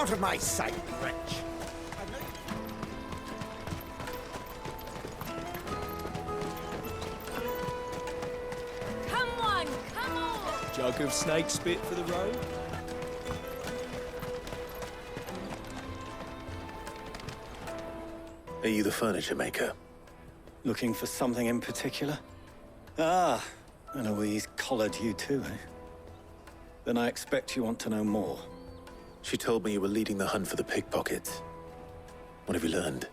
out of my sight, wretch! Come on, come on! Jug of snake spit for the road? Are you the furniture maker? Looking for something in particular? Ah, Eloise collared you too, eh? Then I expect you want to know more. She told me you were leading the hunt for the pickpockets. What have you learned?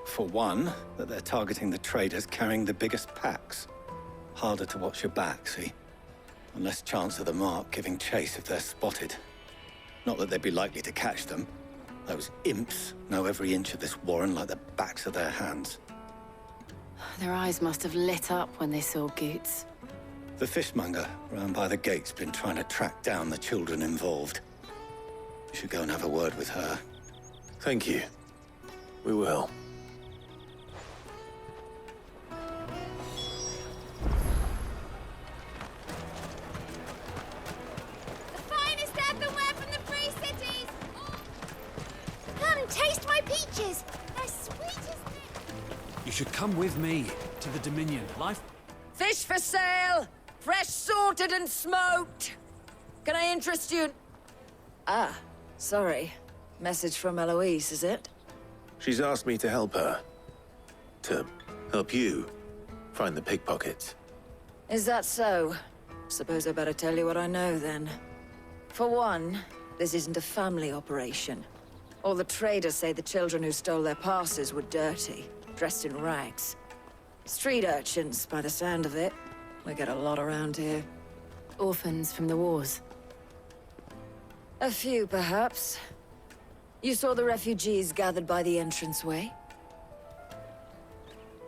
For one, that they're targeting the traders carrying the biggest packs. Harder to watch your back, see? And less chance of the mark giving chase if they're spotted. Not that they'd be likely to catch them. Those imps know every inch of this warren like the backs of their hands. Their eyes must have lit up when they saw Goots. The fishmonger round by the gate's been trying to track down the children involved. You should go and have a word with her. Thank you. We will. The finest earthenware from the Free Cities! Come, taste my peaches! They're sweet as milk! You should come with me to the Dominion. Life... Fish for sale! Fresh sorted and smoked! Can I interest you in... Ah, sorry. Message from Eloise, is it? She's asked me to help her. To help you find the pickpockets. Is that so? Suppose I better tell you what I know, then. For one, this isn't a family operation. All the traders say the children who stole their passes were dirty, dressed in rags. Street urchins, by the sound of it. We get a lot around here. Orphans from the wars. A few, perhaps. You saw the refugees gathered by the entranceway?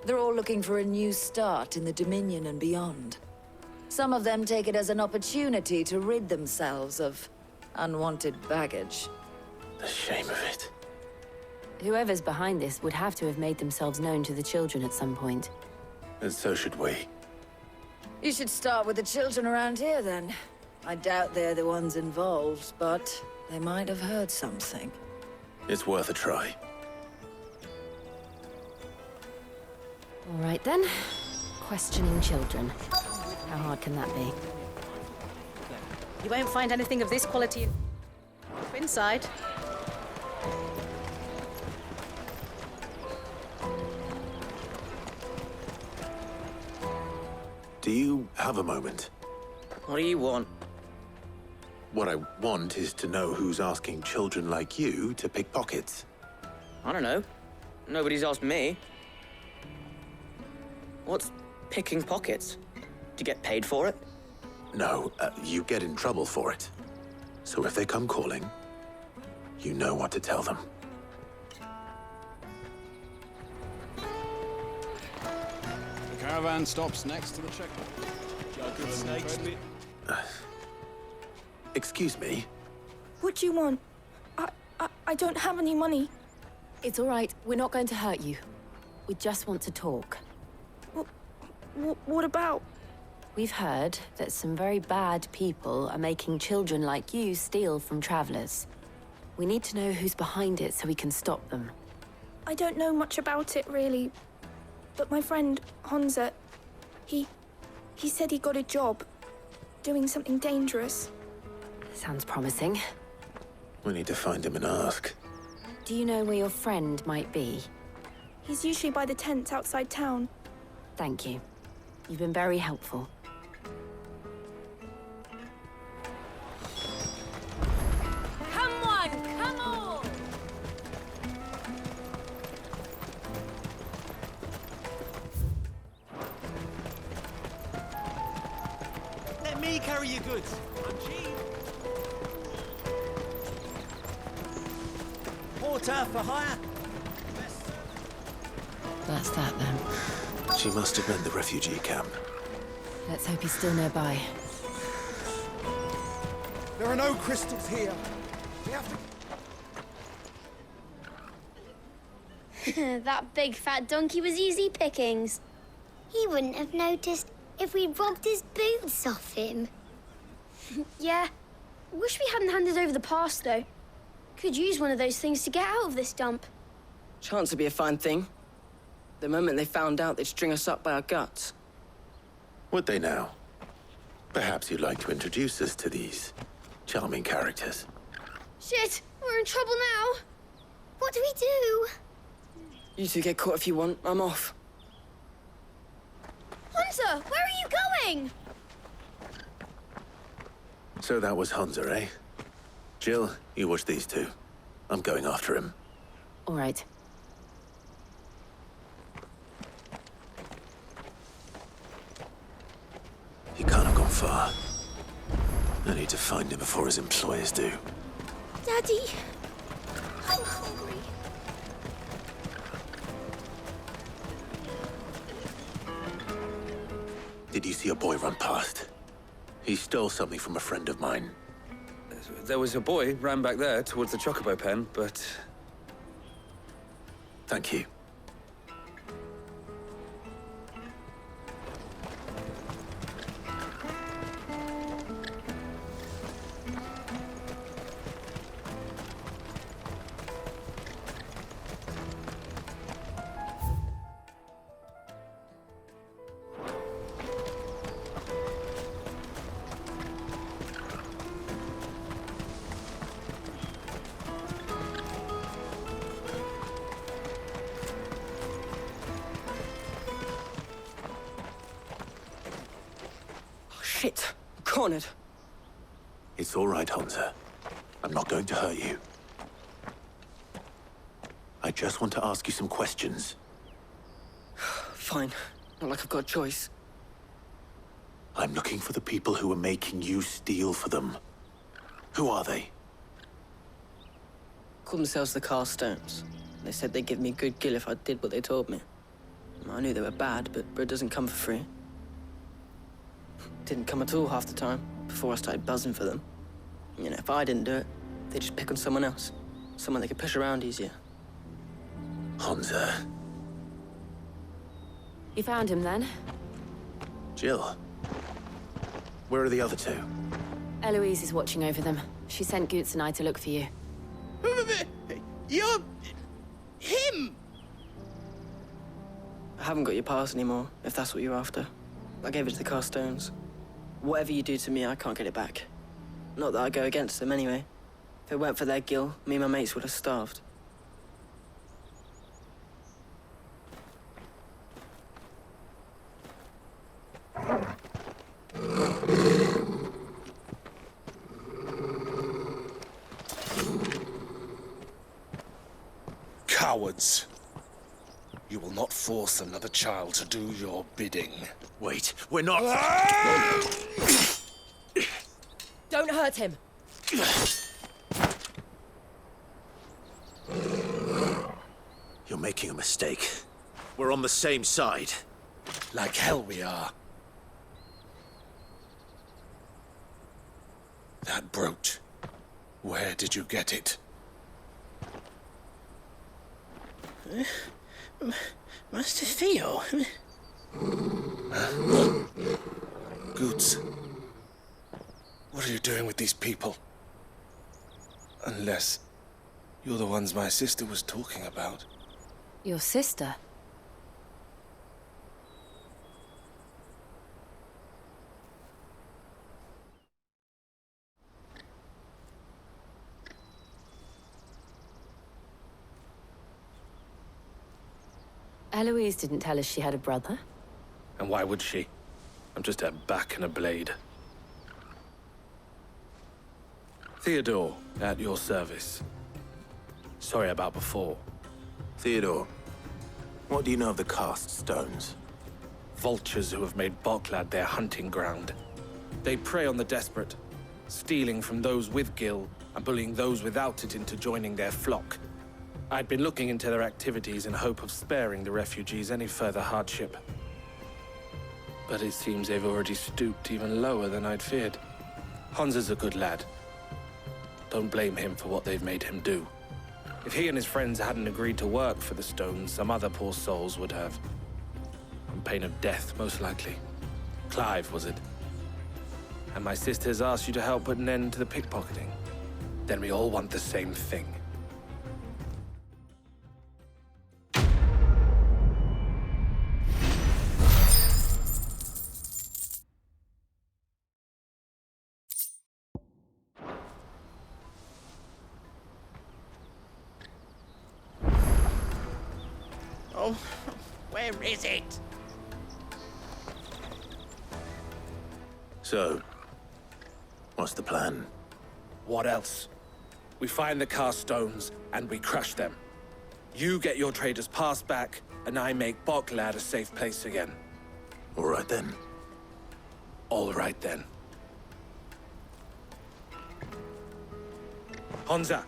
They're all looking for a new start in the Dominion and beyond. Some of them take it as an opportunity to rid themselves of unwanted baggage. The shame of it. Whoever's behind this would have to have made themselves known to the children at some point. And so should we. You should start with the children around here, then. I doubt they're the ones involved, but they might have heard something. It's worth a try. All right, then. Questioning children. How hard can that be? You won't find anything of this quality inside. Do you have a moment? What do you want? What I want is to know who's asking children like you to pick pockets. I don't know. Nobody's asked me. What's picking pockets? Do you get paid for it? No, you get in trouble for it. So if they come calling, you know what to tell them. The caravan stops next to the checkpoint. Jug of snake spit. Excuse me? What do you want? I don't have any money. It's all right. We're not going to hurt you. We just want to talk. What about? We've heard that some very bad people are making children like you steal from travelers. We need to know who's behind it so we can stop them. I don't know much about it, really. But my friend, Honza, he said he got a job doing something dangerous. Sounds promising. We need to find him and ask. Do you know where your friend might be? He's usually by the tents outside town. Thank you. You've been very helpful. Come on, come on! Let me carry your goods. I'm cheap. Porter for hire. That's that, then. She must have meant the refugee camp. Let's hope he's still nearby. There are no crystals here. We have to... That big fat donkey was easy pickings. He wouldn't have noticed if we'd robbed his boots off him. Yeah. Wish we hadn't handed over the pass, though. Could use one of those things to get out of this dump. Chance would be a fine thing. The moment they found out, they'd string us up by our guts. Would they now? Perhaps you'd like to introduce us to these charming characters. Shit, we're in trouble now. What do we do? You two get caught if you want. I'm off. Hunter, where are you going? So that was Hunter, eh? Jill, you watch these two. I'm going after him. All right. He can't have gone far. I need to find him before his employers do. Daddy, I'm hungry. Did you see a boy run past? He stole something from a friend of mine. There was a boy ran back there towards the Chocobo pen, but... Thank you. Shit. Cornered. It's all right, Hunter. I'm not going to hurt you. I just want to ask you some questions. Fine. Not like I've got a choice. I'm looking for the people who are making you steal for them. Who are they? Call themselves the Carstones. They said they'd give me good gill if I did what they told me. I knew they were bad, but bread doesn't come for free. Didn't come at all half the time, before I started buzzing for them. You know, if I didn't do it, they'd just pick on someone else. Someone they could push around easier. Hunter. You found him then? Jill. Where are the other two? Eloise is watching over them. She sent Goots and I to look for you. You're... him! I haven't got your pass anymore, if that's what you're after. I gave it to the Carstones. Whatever you do to me, I can't get it back. Not that I go against them anyway. If it weren't for their gill, me and my mates would have starved. Cowards. You will not force another child to do your bidding. Wait, we're not... Don't hurt him. You're making a mistake. We're on the same side. Like hell we are. That brooch. Where did you get it? Master Theo. Goots. What are you doing with these people? Unless you're the ones my sister was talking about. Your sister? Eloise didn't tell us she had a brother. And why would she? I'm just a back and a blade. Theodore, at your service. Sorry about before. Theodore, what do you know of the Cast Stones? Vultures who have made Boklad their hunting ground. They prey on the desperate, stealing from those with gill and bullying those without it into joining their flock. I'd been looking into their activities in hope of sparing the refugees any further hardship. But it seems they've already stooped even lower than I'd feared. Hans is a good lad. Don't blame him for what they've made him do. If he and his friends hadn't agreed to work for the Stones, some other poor souls would have. On pain of death, most likely. Clive, was it? And my sisters asked you to help put an end to the pickpocketing. then we all want the same thing. Oh, where is it? So, what's the plan? What else? We find the cast stones and we crush them. You get your trader's pass back, and I make Boklad a safe place again. All right then. All right then. Honza,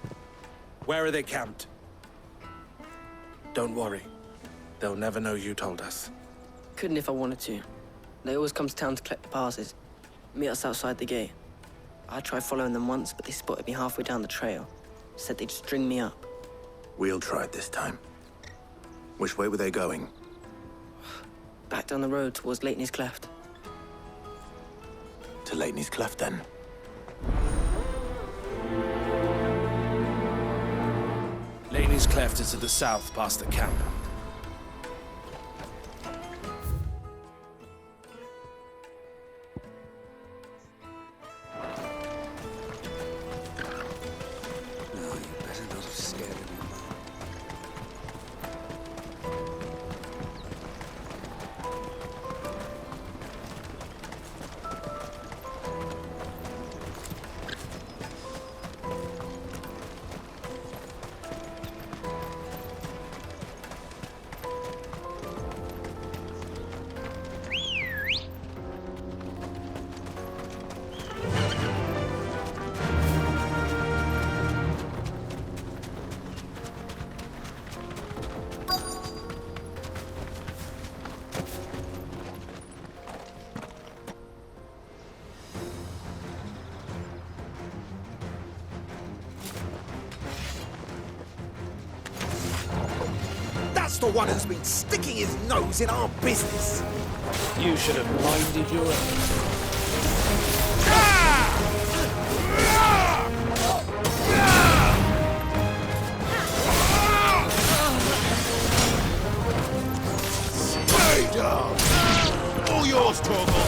where are they camped? Don't worry. They'll never know you told us. Couldn't if I wanted to. They always come to town to collect the passes. Meet us outside the gate. I tried following them once, but they spotted me halfway down the trail. Said they'd string me up. We'll try it this time. Which way were they going? Back down the road towards Lateney's Cleft. To Lateney's Cleft, then. Lateney's Cleft is to the south, past the camp. That's the one who's been sticking his nose in our business. You should have minded your own. All yours, Torgal.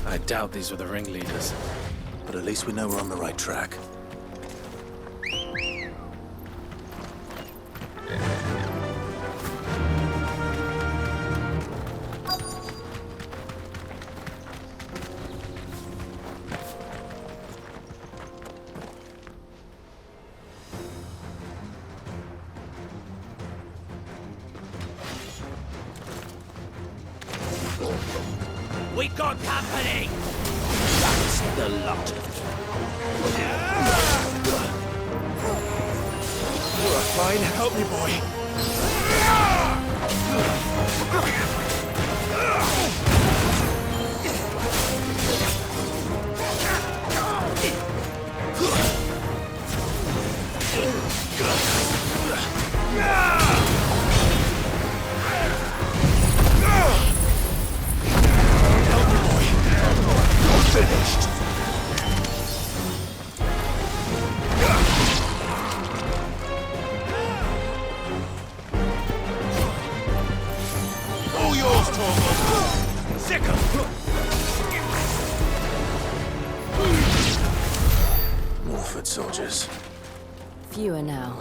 I doubt these were the ringleaders. But at least we know we're on the right track. We got company! That's the lot of it. You're a fine. Help me, boy. Finished. All yours, Torgal. Sick 'em. More foot soldiers. Fewer now.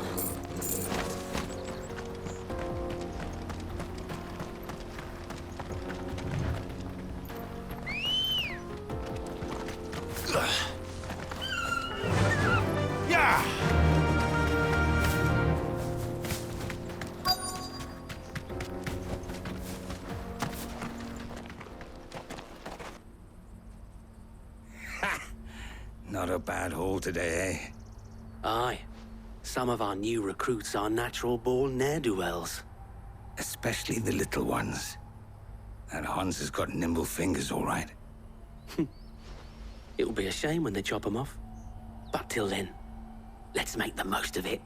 Yeah. Not a bad haul today, eh? Aye. Some of our new recruits are natural-born ne'er-do-wells. Especially the little ones. That Hans has got nimble fingers, all right. It'll be a shame when they chop them off. But till then, Let's make the most of it.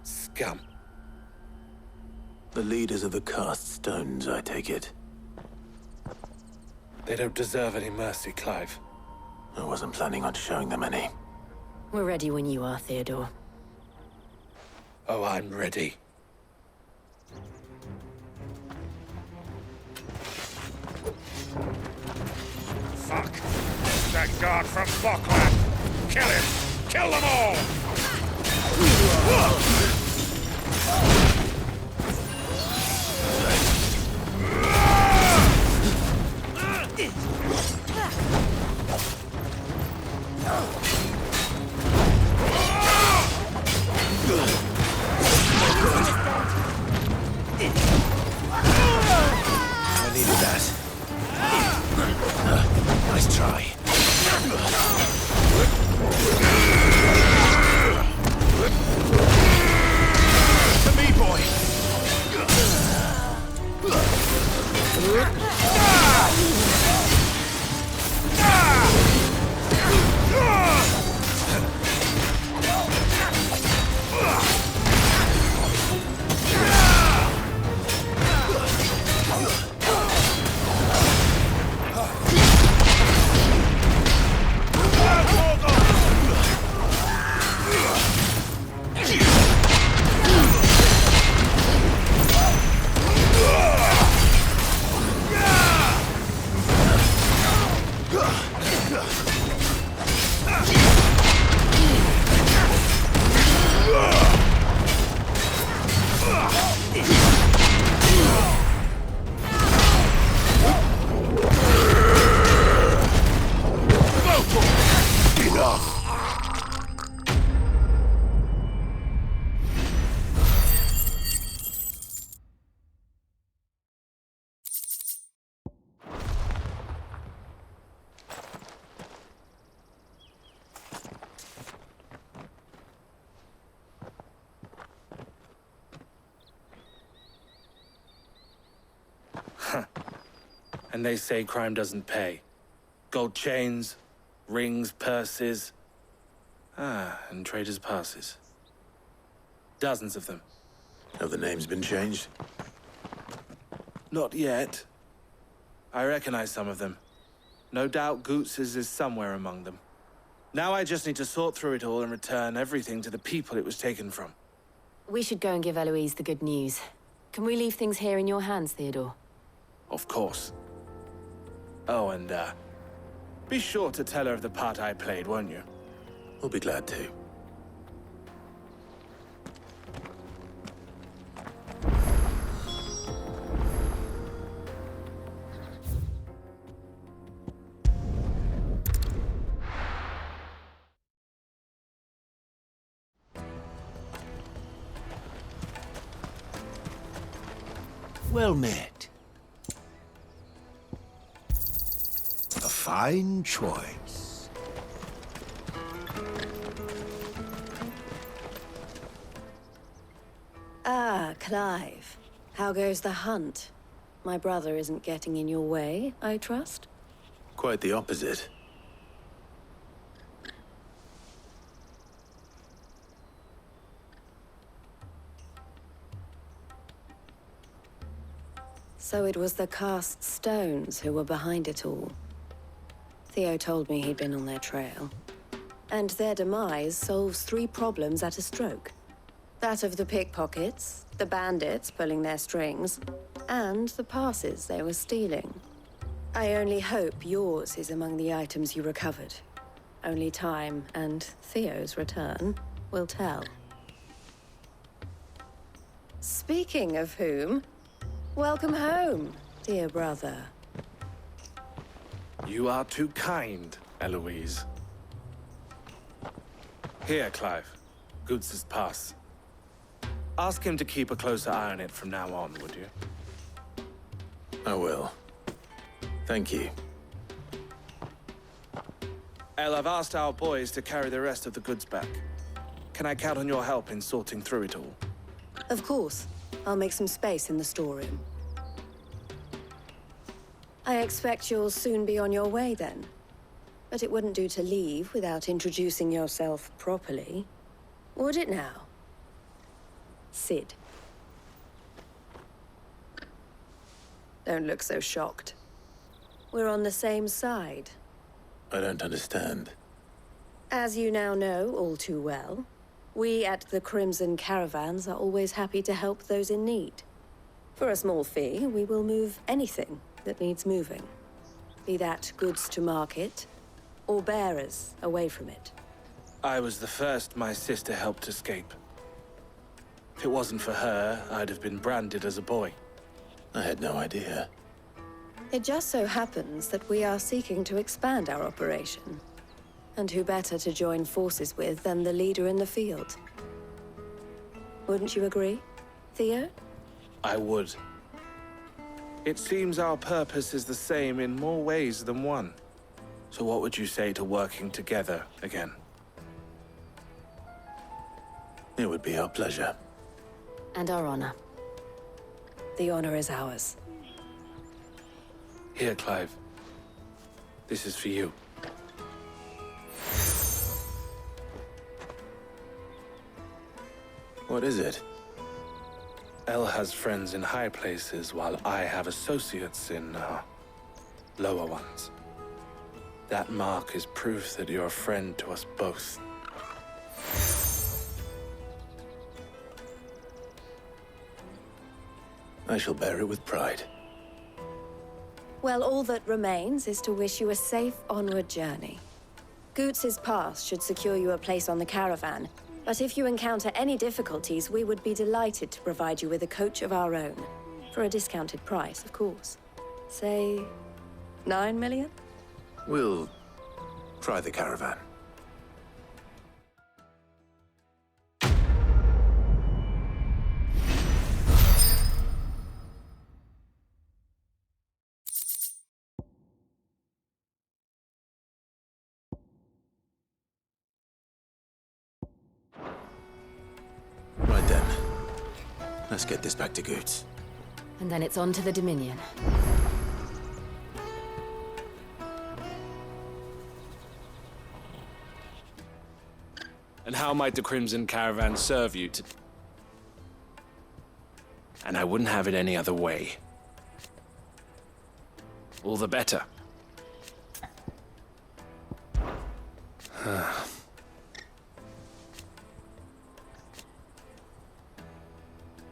Scum. The leaders of the cast stones, I take it. They don't deserve any mercy, Clive. I wasn't planning on showing them any. We're ready when you are, Theodore. Oh, I'm ready. Fuck! That guard from Bokland! Kill him! Kill them all! I needed that. Nice try. To me, boy. And they say crime doesn't pay. Gold chains, rings, purses. And traders' passes. Dozens of them. Have the names been changed? Not yet. I recognize some of them. No doubt Goots's is somewhere among them. Now I just need to sort through it all and return everything to the people it was taken from. We should go and give Eloise the good news. Can we leave things here in your hands, Theodore? Of course. Oh, and, be sure to tell her of the part I played, won't you? We'll be glad to. Well met. A fine choice. Ah, Clive. How goes the hunt? My brother isn't getting in your way, I trust? Quite the opposite. So it was the cast stones who were behind it all. Theo told me he'd been on their trail. And their demise solves 3 problems at a stroke. That of the pickpockets, the bandits pulling their strings, and the passes they were stealing. I only hope yours is among the items you recovered. Only time and Theo's return will tell. Speaking of whom, welcome home, dear brother. You are too kind, Eloise. Here, Clive. Goots's pass. Ask him to keep a closer eye on it from now on, would you? I will. Thank you. El, I've asked our boys to carry the rest of the goods back. Can I count on your help in sorting through it all? Of course. I'll make some space in the storeroom. I expect you'll soon be on your way, then. But it wouldn't do to leave without introducing yourself properly. Would it now? Sid. Don't look so shocked. We're on the same side. I don't understand. As you now know all too well, we at the Crimson Caravans are always happy to help those in need. For a small fee, we will move anything that needs moving. Be that goods to market, or bearers away from it. I was the first my sister helped escape. If it wasn't for her, I'd have been branded as a boy. I had no idea. It just so happens that we are seeking to expand our operation. And who better to join forces with than the leader in the field? Wouldn't you agree, Theo? I would. It seems our purpose is the same in more ways than one. So what would you say to working together again? It would be our pleasure. And our honor. The honor is ours. Here, Clive. This is for you. What is it? Elle has friends in high places, while I have associates in, lower ones. That mark is proof that you're a friend to us both. I shall bear it with pride. Well, all that remains is to wish you a safe onward journey. Goots's pass should secure you a place on the caravan, but if you encounter any difficulties, we would be delighted to provide you with a coach of our own. For a discounted price, of course. Say, 9 million? We'll try the caravan. Right then. Let's get this back to Goots. And then it's on to the Dominion. And how might the Crimson Caravan serve you to... And I wouldn't have it any other way. All the better.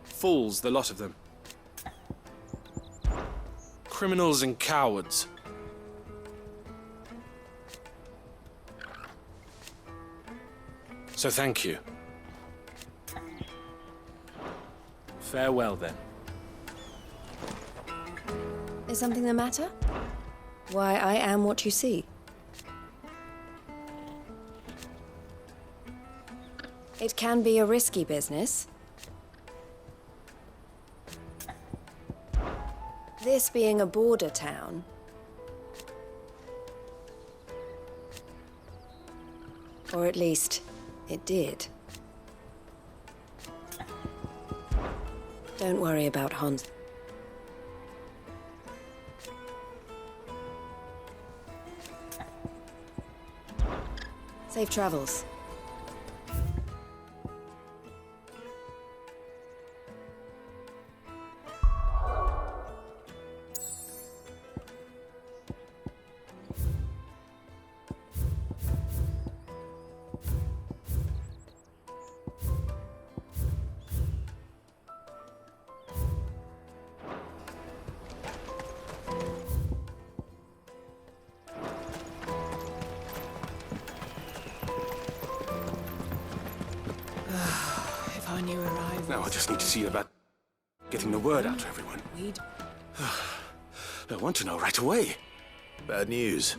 Fools, the lot of them. Criminals and cowards. So thank you. Farewell, then. Is something the matter? Why, I am what you see. It can be a risky business. This being a border town, or at least, it did. Don't worry about Hans. Safe travels. Now I just need to see about getting the word out to everyone. I want to know right away. Bad news.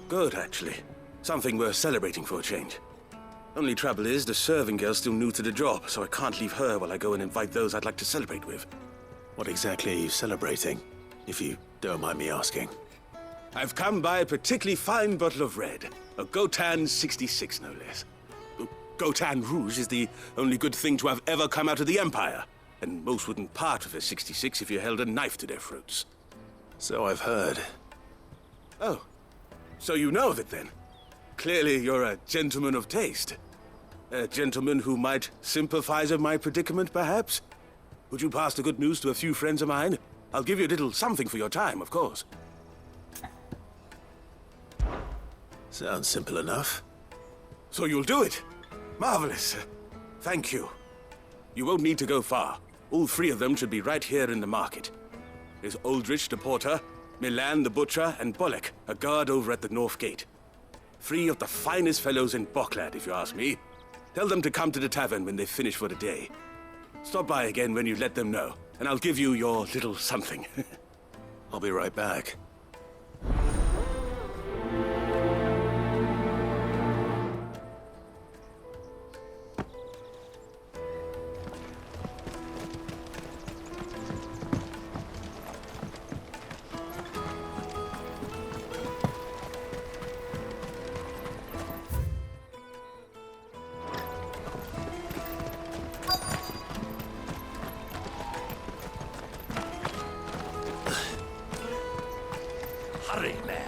Good, actually. Something worth celebrating for a change. Only trouble is, the serving girl's still new to the job, so I can't leave her while I go and invite those I'd like to celebrate with. What exactly are you celebrating, if you don't mind me asking? I've come by a particularly fine bottle of red. A Gotan 66, no less. Gotan Rouge is the only good thing to have ever come out of the Empire. And most wouldn't part with a 66 if you held a knife to their throats. So I've heard. Oh. So you know of it then? Clearly you're a gentleman of taste. A gentleman who might sympathize with my predicament, perhaps? Would you pass the good news to a few friends of mine? I'll give you a little something for your time, of course. Sounds simple enough. So you'll do it? Marvelous. Thank you. You won't need to go far. All three of them should be right here in the market. There's Aldrich the porter, Milan the butcher, and Bollock, a guard over at the north gate. 3 of the finest fellows in Boklad, if you ask me. Tell them to come to the tavern when they finish for the day. Stop by again when you let them know, and I'll give you your little something. I'll be right back. Hurry, man.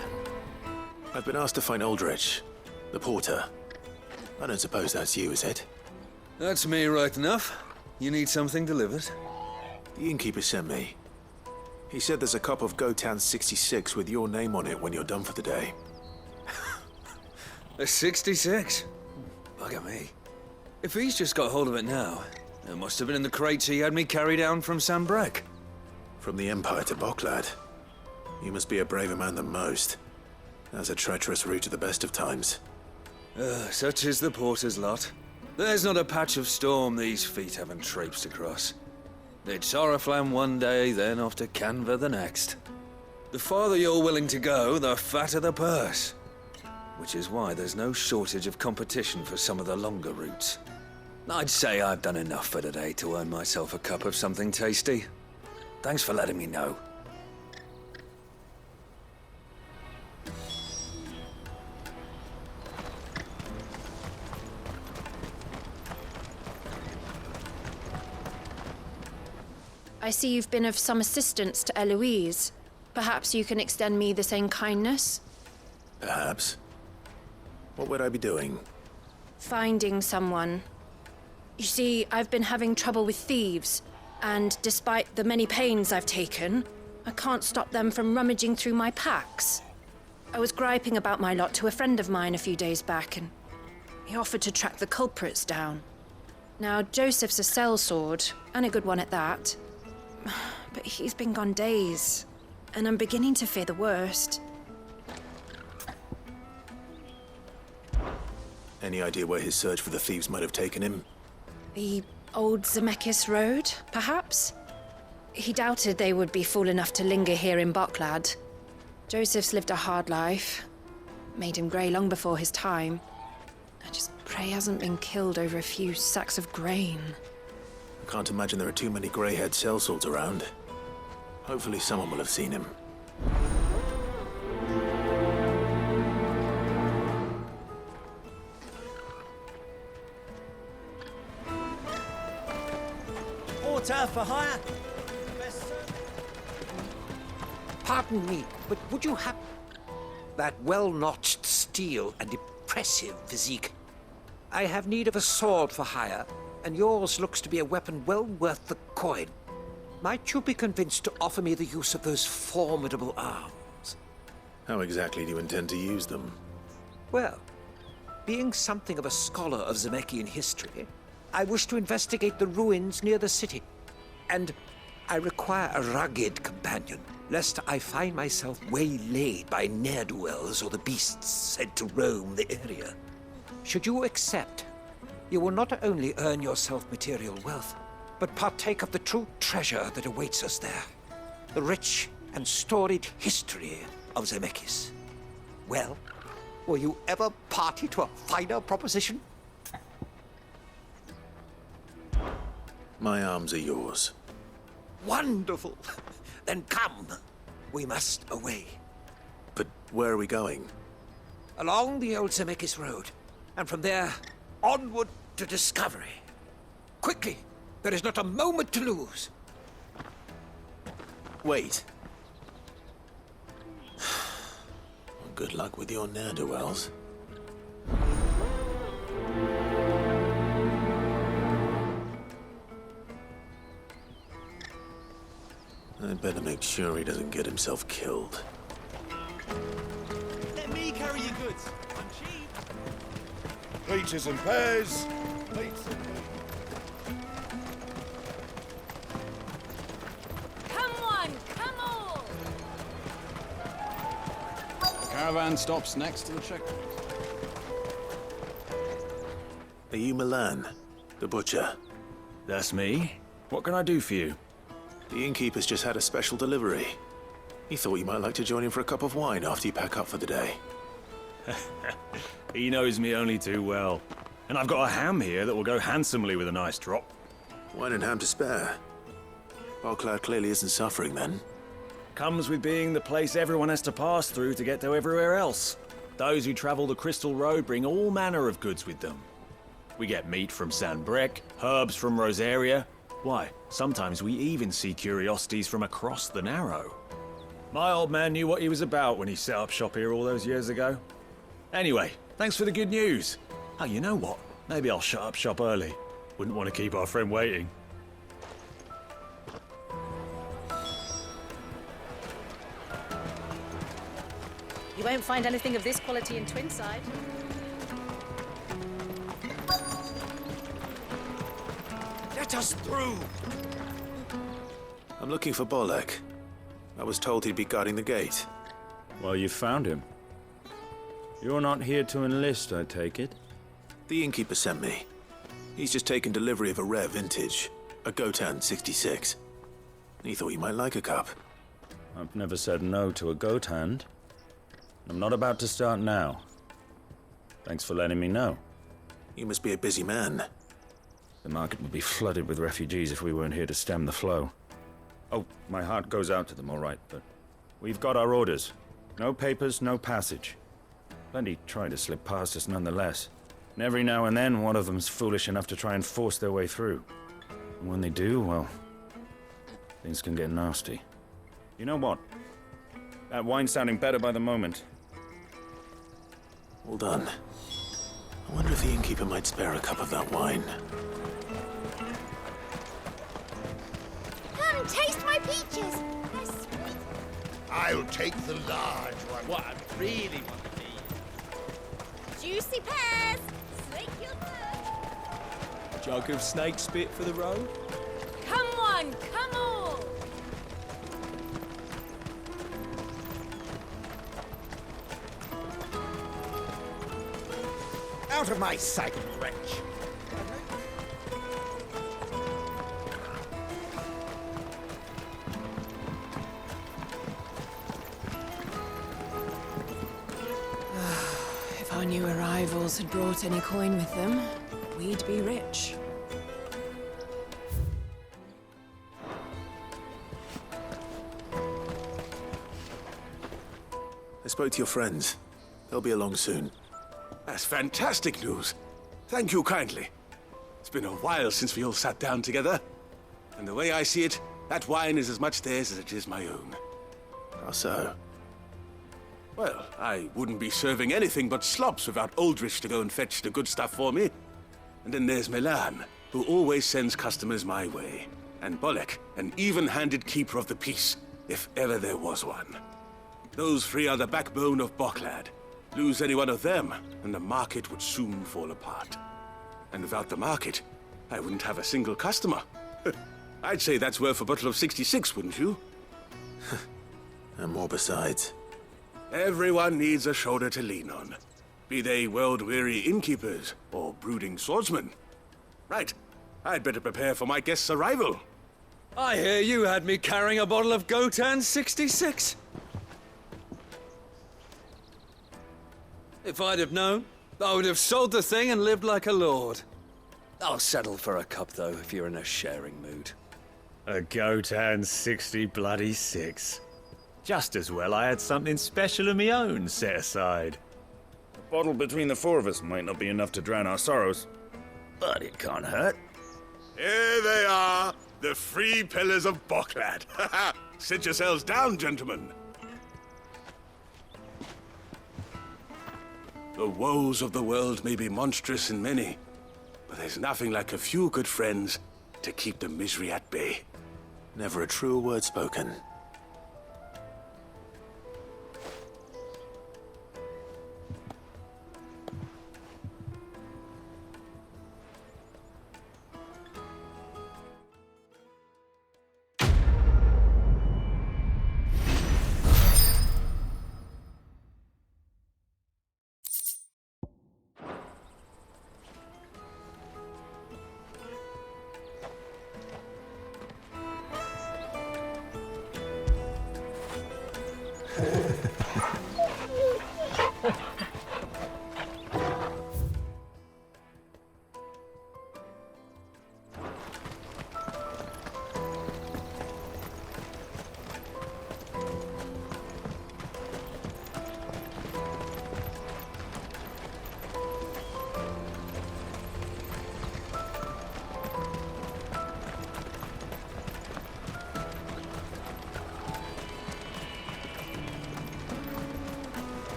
I've been asked to find Aldrich, the porter. I don't suppose that's you, is it? That's me right enough. You need something delivered? The innkeeper sent me. He said there's a cup of Gotan 66 with your name on it when you're done for the day. A 66? Bugger me. If he's just got hold of it now, it must have been in the crates he had me carry down from Sambrek. From the Empire to Boklad. You must be a braver man than most. That's a treacherous route at the best of times. Such is the porter's lot. There's not a patch of storm these feet haven't traipsed across. It's Oriflamme one day, then off to Canva the next. The farther you're willing to go, the fatter the purse. Which is why there's no shortage of competition for some of the longer routes. I'd say I've done enough for today to earn myself a cup of something tasty. Thanks for letting me know. I see you've been of some assistance to Eloise. Perhaps you can extend me the same kindness? Perhaps. What would I be doing? Finding someone. You see, I've been having trouble with thieves, and despite the many pains I've taken, I can't stop them from rummaging through my packs. I was griping about my lot to a friend of mine a few days back, and he offered to track the culprits down. Now, Joseph's a sellsword, and a good one at that. But he's been gone days, and I'm beginning to fear the worst. Any idea where his search for the thieves might have taken him? The old Zemeckis Road, perhaps? He doubted they would be fool enough to linger here in Boklad. Joseph's lived a hard life. Made him grey long before his time. I just pray he hasn't been killed over a few sacks of grain. I can't imagine there are too many grey-haired sellswords around. Hopefully someone will have seen him. Porter for hire. Pardon me, but would you have that well-notched steel and impressive physique? I have need of a sword for hire, and yours looks to be a weapon well worth the coin. Might you be convinced to offer me the use of those formidable arms? How exactly do you intend to use them? Well, being something of a scholar of Zemekian history, I wish to investigate the ruins near the city. And I require a rugged companion, lest I find myself waylaid by ne'er-do-wells or the beasts said to roam the area. Should you accept, you will not only earn yourself material wealth, but partake of the true treasure that awaits us there. The rich and storied history of Zemeckis. Well, will you ever party to a finer proposition? My arms are yours. Wonderful! Then come. We must away. But where are we going? Along the old Zemeckis Road, and from there, onward to discovery. Quickly! There is not a moment to lose. Wait. Good luck with your ne'er-do-wells. I'd better make sure he doesn't get himself killed. Let me carry your goods. I'm cheap. Peaches and pears. Peaches and Come on, come on! Caravan stops next to the checkpoint. Are you Milan, the butcher? That's me. What can I do for you? The innkeeper's just had a special delivery. He thought you might like to join him for a cup of wine after you pack up for the day. He knows me only too well. And I've got a ham here that will go handsomely with a nice drop. Wine and ham to spare. Bocklad clearly isn't suffering then. Comes with being the place everyone has to pass through to get to everywhere else. Those who travel the Crystal Road bring all manner of goods with them. We get meat from San Brec, herbs from Rosaria. Why, sometimes we even see curiosities from across the Narrow. My old man knew what he was about when he set up shop here all those years ago. Anyway, thanks for the good news. Oh, you know what? Maybe I'll shut up shop early. Wouldn't want to keep our friend waiting. You won't find anything of this quality in Twinside. Let us through! I'm looking for Bolek. I was told he'd be guarding the gate. Well, you found him. You're not here to enlist, I take it? The innkeeper sent me. He's just taken delivery of a rare vintage, a Gotan 66. He thought you might like a cup. I've never said no to a goat hand. I'm not about to start now. Thanks for letting me know. You must be a busy man. The market would be flooded with refugees if we weren't here to stem the flow. Oh, my heart goes out to them, all right, but we've got our orders. No papers, no passage. Plenty try to slip past us nonetheless. And every now and then, one of them's foolish enough to try and force their way through. And when they do, well, things can get nasty. You know what? That wine's sounding better by the moment. Well done. I wonder if the innkeeper might spare a cup of that wine. Come, taste my peaches. They're sweet. I'll take the large one. What I really want to eat. Juicy pears. Slake your thirst. Jug of snake spit for the road. Come on, come on! Out of my sight, wretch! If our new arrivals had brought any coin with them, we'd be rich. I spoke to your friends. They'll be along soon. That's fantastic news. Thank you kindly. It's been a while since we all sat down together. And the way I see it, that wine is as much theirs as it is my own. How so? Well, I wouldn't be serving anything but slops without Aldrich to go and fetch the good stuff for me. And then there's Milan, who always sends customers my way. And Bolek, an even-handed keeper of the peace, if ever there was one. Those three are the backbone of Bocklad. Lose any one of them, and the market would soon fall apart. And without the market, I wouldn't have a single customer. I'd say that's worth a bottle of 66, wouldn't you? And more besides. Everyone needs a shoulder to lean on. Be they world-weary innkeepers or brooding swordsmen. Right, I'd better prepare for my guest's arrival. I hear you had me carrying a bottle of Gotan 66. If I'd have known, I would have sold the thing and lived like a lord. I'll settle for a cup, though, if you're in a sharing mood. A Gotan 66. Just as well I had something special of my own set aside. A bottle between the four of us might not be enough to drown our sorrows, but it can't hurt. Here they are, the three pillars of Bocklad. Sit yourselves down, gentlemen. The woes of the world may be monstrous and many, but there's nothing like a few good friends to keep the misery at bay. Never a truer word spoken.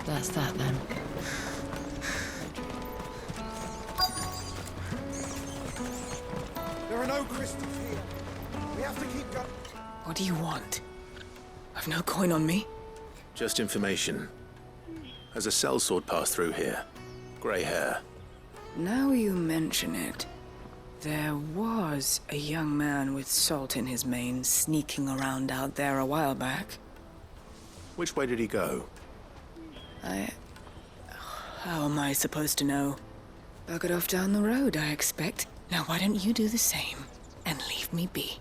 That's that then. There are no crystals here. We have to keep going. What do you want? I've no coin on me. Just information. Has a sellsword passed through here? Grey hair. Now you mention it, there was a young man with salt in his mane sneaking around out there a while back. Which way did he go? How am I supposed to know? Buggered off down the road, I expect. Now why don't you do the same and leave me be?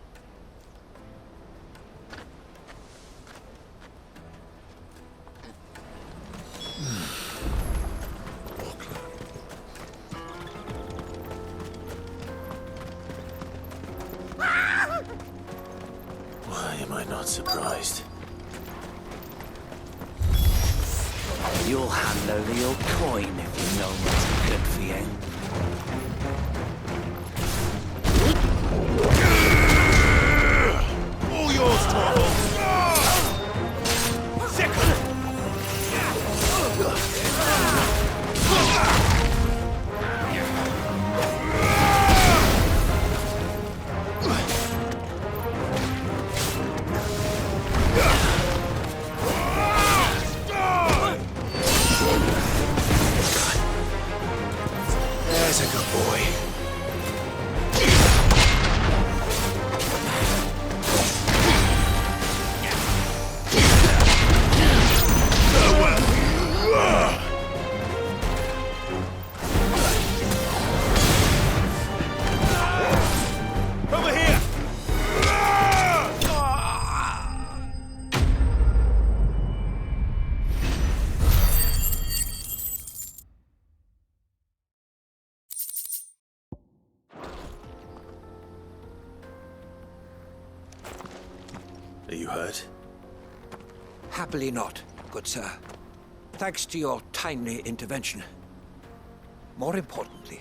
Why am I not surprised? You'll hand over your coin if you know what's good for you. All yours, Torvald! There's a good boy. Over here! Are you hurt? Happily not, good sir. Thanks to your timely intervention. More importantly,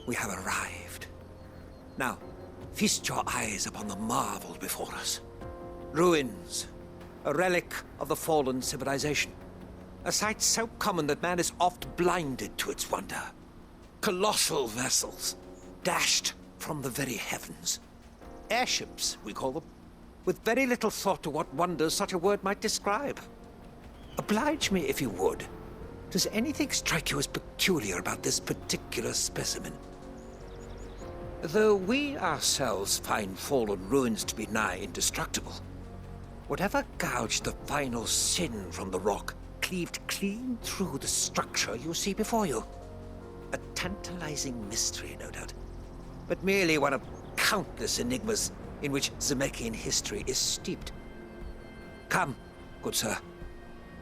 we have arrived. Now, feast your eyes upon the marvel before us. Ruins, a relic of the fallen civilization. A sight so common that man is oft blinded to its wonder. Colossal vessels, dashed from the very heavens. Airships, we call them, with very little thought to what wonders such a word might describe. Oblige me if you would. Does anything strike you as peculiar about this particular specimen? Though we ourselves find fallen ruins to be nigh indestructible, whatever gouged the final sin from the rock cleaved clean through the structure you see before you. A tantalizing mystery, no doubt, but merely one of countless enigmas in which Zemeckis history is steeped. Come, good sir.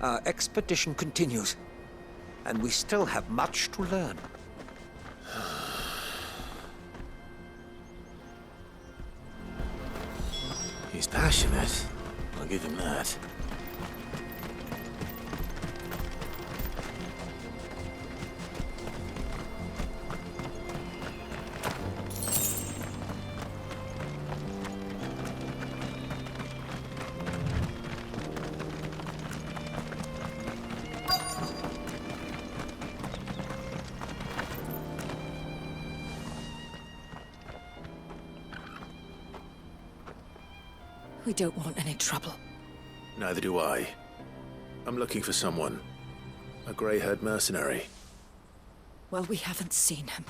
Our expedition continues, and we still have much to learn. He's passionate. I'll give him that. We don't want any trouble. Neither do I. I'm looking for someone. A grey-haired mercenary. Well, we haven't seen him.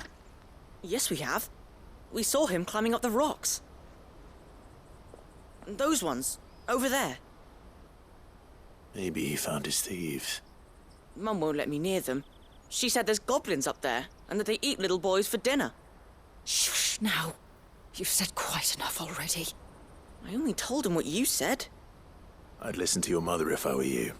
Yes, we have. We saw him climbing up the rocks. Those ones, over there. Maybe he found his thieves. Mum won't let me near them. She said there's goblins up there, and that they eat little boys for dinner. Shush, now. You've said quite enough already. I only told him what you said. I'd listen to your mother if I were you.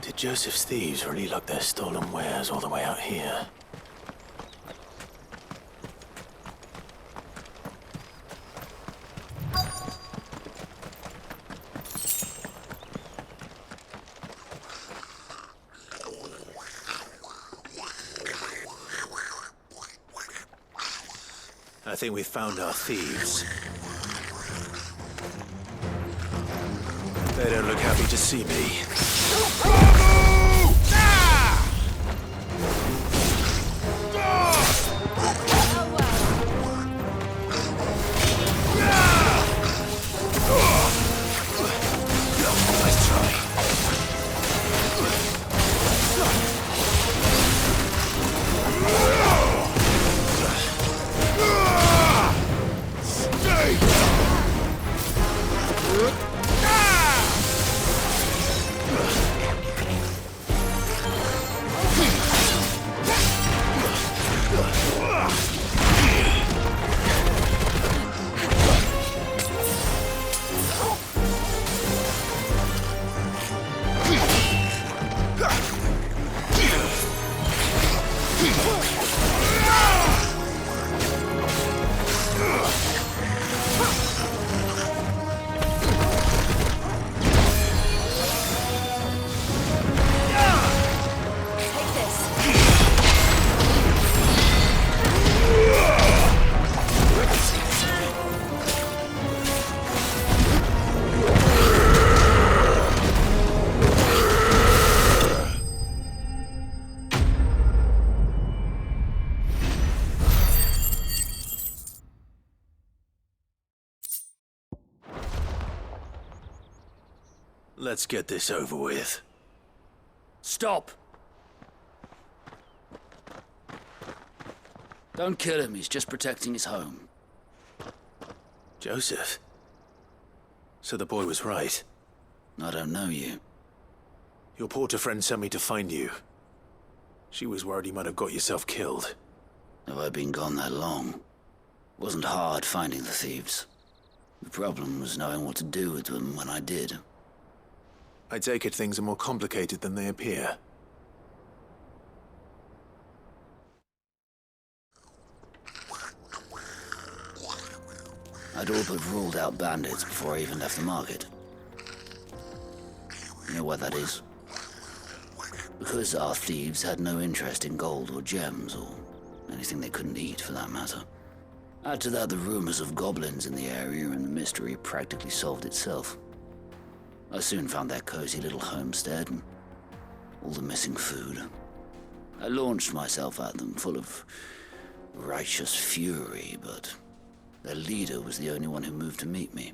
Did Joseph's thieves really lug their stolen wares all the way out here? I think we've found our thieves. They don't look happy to see me. Nice try. Let's get this over with. Stop! Don't kill him, he's just protecting his home. Joseph? So the boy was right. I don't know you. Your porter friend sent me to find you. She was worried you might have got yourself killed. Have I been gone that long? Wasn't hard finding the thieves. The problem was knowing what to do with them when I did. I take it things are more complicated than they appear. I'd all but ruled out bandits before I even left the market. You know why that is? Because our thieves had no interest in gold or gems, or anything they couldn't eat for that matter. Add to that the rumors of goblins in the area, and the mystery practically solved itself. I soon found their cozy little homestead and all the missing food. I launched myself at them, full of righteous fury, but their leader was the only one who moved to meet me.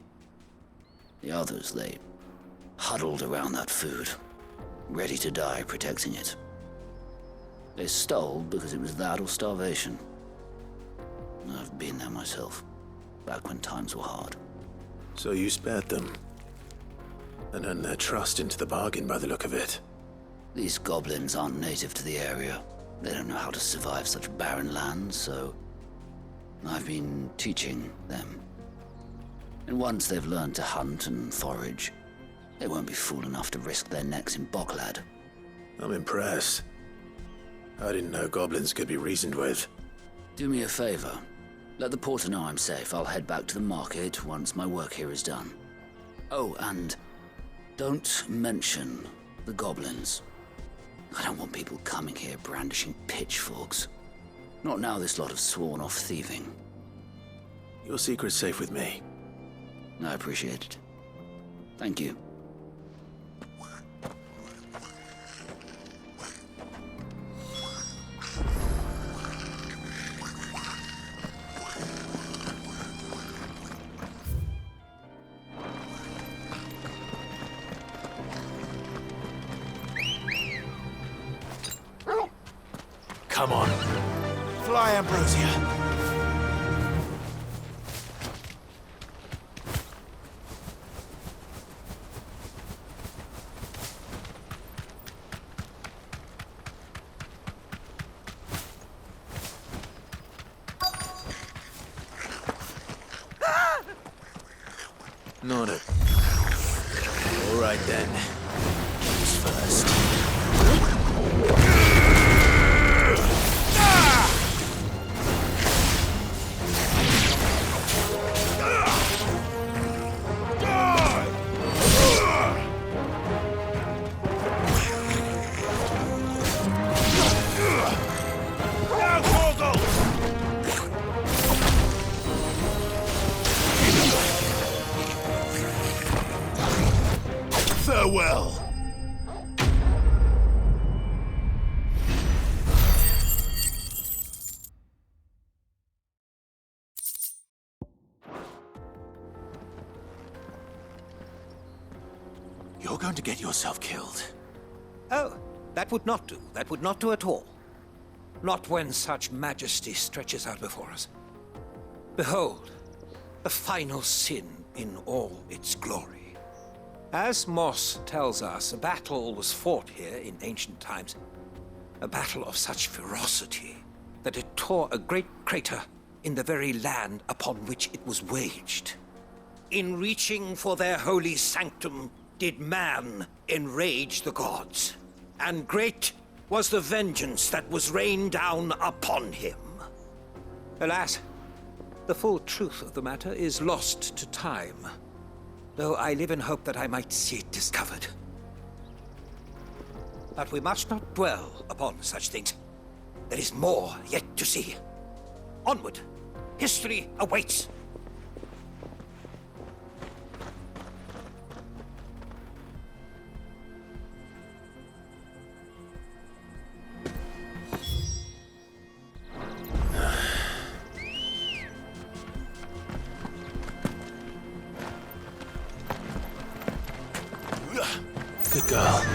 The others, they huddled around that food, ready to die protecting it. They stole because it was that or starvation. I've been there myself, back when times were hard. So you spared them? And earned their trust into the bargain by the look of it. These goblins aren't native to the area. They don't know how to survive such barren lands, so I've been teaching them. And once they've learned to hunt and forage, they won't be fool enough to risk their necks in Boklad. I'm impressed. I didn't know goblins could be reasoned with. Do me a favor. Let the porter know I'm safe. I'll head back to the market once my work here is done. Oh, and don't mention the goblins. I don't want people coming here brandishing pitchforks. Not now this lot have sworn off thieving. Your secret's safe with me. I appreciate it. Thank you. Come on. Fly, Ambrosia. Not it. All right then. Who's first? Farewell. You're going to get yourself killed. Oh, that would not do. That would not do at all. Not when such majesty stretches out before us. Behold, the final sin in all its glory. As Moss tells us, a battle was fought here in ancient times. A battle of such ferocity that it tore a great crater in the very land upon which it was waged. In reaching for their holy sanctum, did man enrage the gods, and great was the vengeance that was rained down upon him. Alas, the full truth of the matter is lost to time, though I live in hope that I might see it discovered. But we must not dwell upon such things. There is more yet to see. Onward! History awaits! Good girl.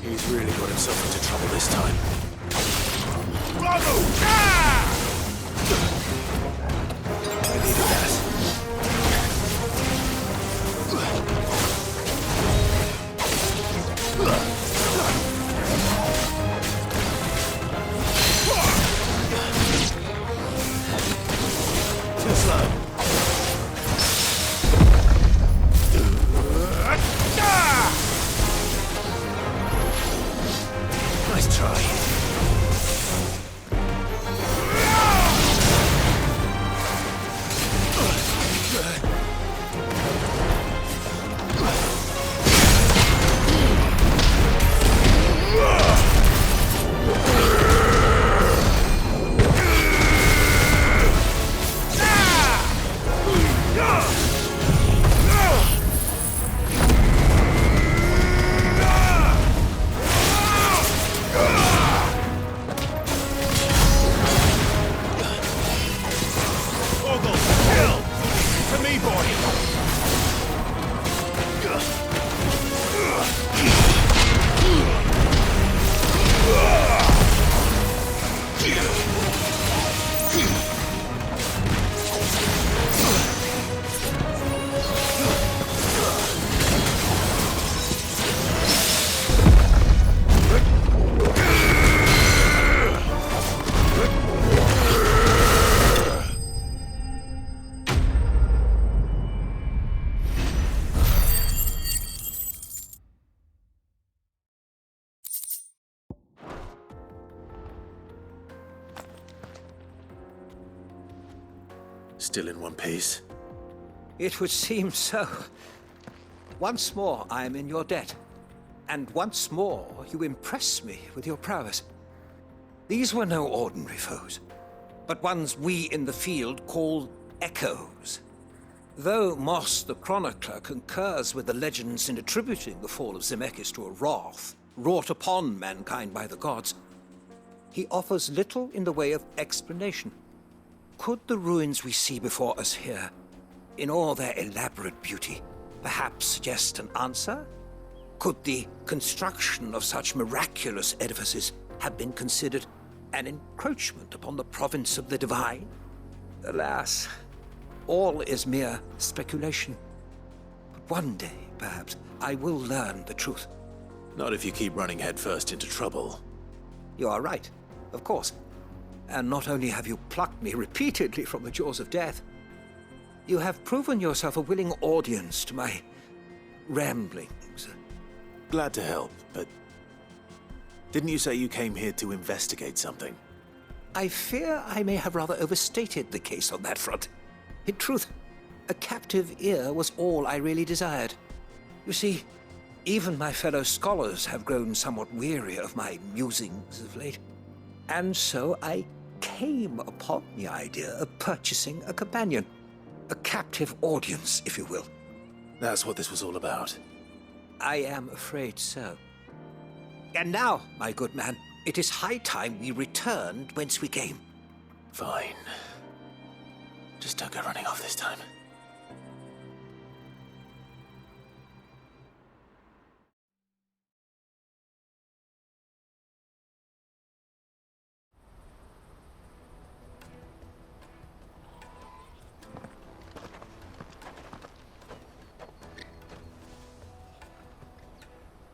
He's really got himself into trouble this time. Bravo! I needed that. Too slow. Nice try. Still in one piece? It would seem so. Once more, I am in your debt. And once more, you impress me with your prowess. These were no ordinary foes, but ones we in the field call echoes. Though Moss the Chronicler concurs with the legends in attributing the fall of Zemeckis to a wrath wrought upon mankind by the gods, he offers little in the way of explanation. Could the ruins we see before us here, in all their elaborate beauty, perhaps suggest an answer? Could the construction of such miraculous edifices have been considered an encroachment upon the province of the divine? Alas, all is mere speculation. But one day, perhaps, I will learn the truth. Not if you keep running headfirst into trouble. You are right, of course. And not only have you plucked me repeatedly from the jaws of death, you have proven yourself a willing audience to my ramblings. Glad to help, but didn't you say you came here to investigate something? I fear I may have rather overstated the case on that front. In truth, a captive ear was all I really desired. You see, even my fellow scholars have grown somewhat weary of my musings of late. And so I came upon the idea of purchasing a companion. A captive audience, if you will. That's what this was all about. I am afraid so. And now, my good man, it is high time we returned whence we came. Fine. Just don't go running off this time.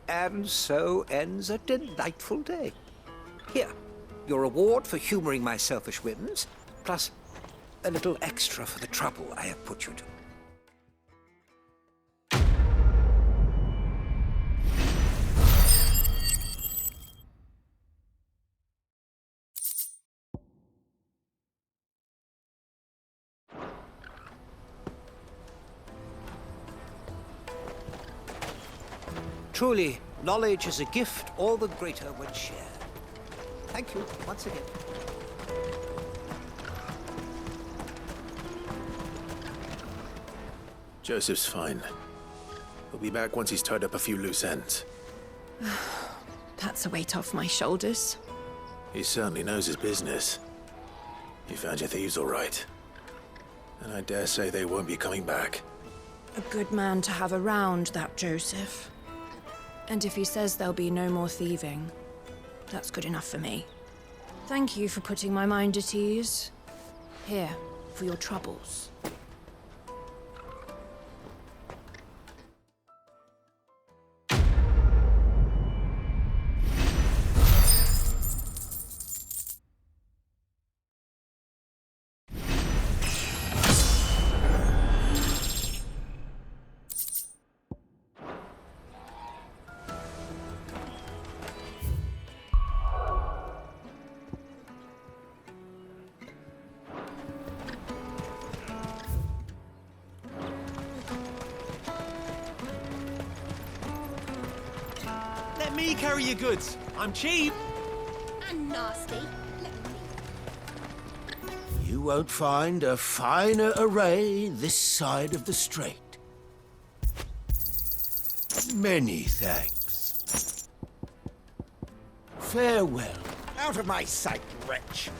And so ends a delightful day. Here, your reward for humoring my selfish whims, plus a little extra for the trouble I have put you to. Truly, knowledge is a gift all the greater when shared. Thank you once again. Joseph's fine. He'll be back once he's tied up a few loose ends. That's a weight off my shoulders. He certainly knows his business. You found your thieves all right. And I dare say they won't be coming back. A good man to have around, that Joseph. And if he says there'll be no more thieving, that's good enough for me. Thank you for putting my mind at ease. Here, for your troubles. Let me carry your goods. I'm cheap. And nasty. You won't find a finer array this side of the strait. Many thanks. Farewell. Out of my sight, wretch.